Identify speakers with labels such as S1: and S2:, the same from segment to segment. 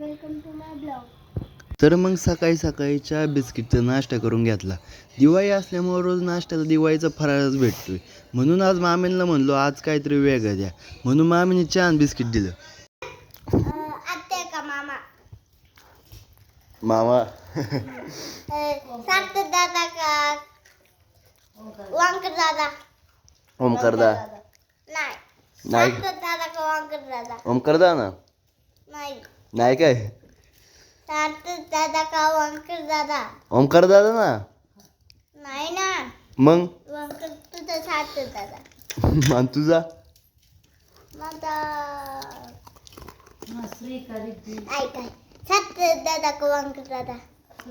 S1: Welcome to my blog.
S2: तर मग सकाळी सकाळी चहा बिस्किटचा नाश्ता करून घेतला. दिवाळी असल्यामुळे रोज नाश्त्याला दिवाळीचा फराळच भेटतोय. म्हणून आज मामींना म्हणलो आज काहीतरी वेगळं द्या. म्हणून मामीने चहा आणि बिस्किट दिलं.
S1: आत्या का मामा?
S2: मामा
S1: सात दादा का वांकर दादा?
S2: ओमकार दा
S1: नाही.
S2: नाही.
S1: सात दादा का वांकर दादा?
S2: ओमकार दा ना
S1: नाही.
S2: नाही काय
S1: सात दादा का वांकर दादा?
S2: ओमकार दादा ना
S1: नाही ना.
S2: मग
S1: वांकर तुझा सात दादा.
S2: आणि तुझा
S1: माझा ऐकाय सात दादा का वांकर दादा?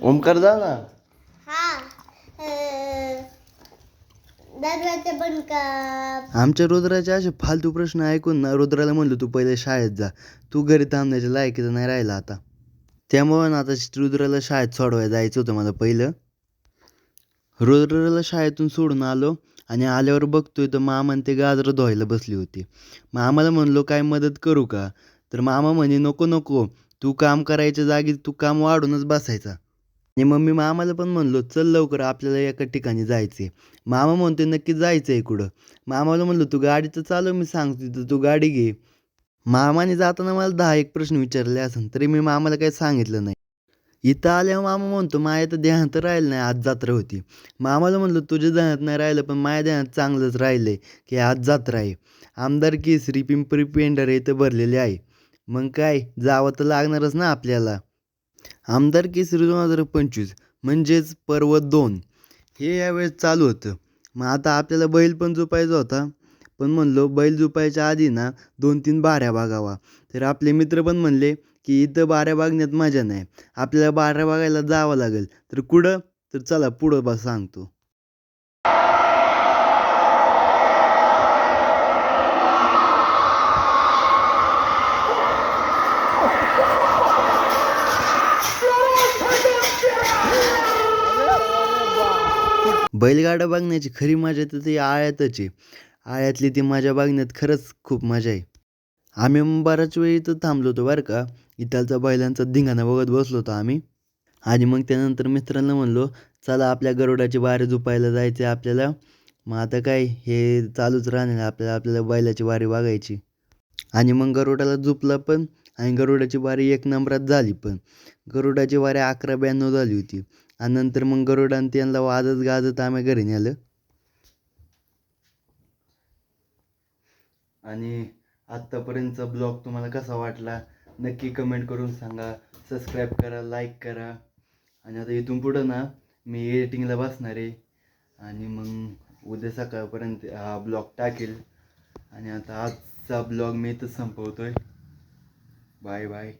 S2: ओमकार दा ना
S1: हा. दरवाजा बंद का?
S2: आमच्या रुद्राचे असे फालतू प्रश्न ऐकून ना रुद्राला म्हणलो तू पहिले शाळेत जा. तू घरी थांबण्याच्या लायकीचं नाही राहिला आता. त्यामुळे ना आता रुद्राला शाळेत सोडवायला जायचं होतं मला पहिलं. रुद्राला शाळेतून सोडून आलो आणि आल्यावर बघतोय तर मामा ते गाजरं धुवायला बसली होती. मामाला म्हणलो काय मदत करू का? तर मामा म्हणे नको नको, तू काम करायच्या जागी तू काम वाढूनच बसायचा. आणि मम्मी मामाला पण म्हणलो चल लवकर आपल्याला एका ठिकाणी जायचे. मामा म्हणतोय नक्की जायचं आहे कुठं? मामाला म्हणलो तू गाडी तर चालव मी सांगतो तर तू गाडी घे. मामाने जाताना मला 10-1 प्रश्न विचारले असेल तरी मी मामाला काही सांगितलं नाही. इथं आल्यावर मामा म्हणतो माझ्या तर ध्यानात राहिलं नाही आज जत्रा होती. मामाला म्हणलं तुझ्या ध्यानात नाही राहिलं पण माझ्या ध्यानात चांगलंच राहिलं की आज जत्रा आहे. आमदार केसरी पिंपरी पेंढारे इथं भरलेले आहे. मग काय जावं तर लागणारच ना आपल्याला. आमदार केसरी 2025 म्हणजेच पर्व 2 हे यावेळेस चालू होतं. मग आता आपल्याला बैल पण जुपायचा होता. पण म्हणलो बैल जुपायच्या आधी ना 2-3 बाऱ्या बघावा. तर आपले मित्र पण म्हणले की इथं बाऱ्या बघण्यात मजा नाही. आपल्याला बाऱ्या बघायला जावं लागेल. तर कुठं? तर चला पुढं बस सांगतो. बैलगाडा बघण्याची खरी मजा तर ती आळ्यातच आहे. आळ्यातली ती मजा बघण्यात खरंच खूप मजा आहे. आम्ही बराच वेळ इथं थांबलो होतो बरं का. इथलचा बैलांचा धिंगाणा बघत बसलो होतो आम्ही. आणि मग त्यानंतर मित्रांना म्हणलो चला आपल्या गरुडाची वारी झुपायला जायचं आहे आपल्याला. मग आता काय हे चालूच राहणार आपल्याला बैलाची वारी बघायची. आणि मग गरुडाला झुपला पण आणि गरुडाची वारी 1 नंबरात झाली पण. गरुडाची वारी 11-92 झाली होती. आणि नंतर मग गरुडाने त्यांना वाजत गाजत आम्ही घरी नेलं. आणि आत्तापर्यंतचा ब्लॉग तुम्हाला कसा वाटला नक्की कमेंट करून सांगा. सबस्क्राईब करा, लाईक करा. आणि आता इथून पुढं ना मी एडिटिंगला बसणार आहे. आणि मग उद्या सकाळपर्यंत हा ब्लॉग टाकेल. आणि आता आजचा ब्लॉग मी इथंच संपवतोय. Bye bye.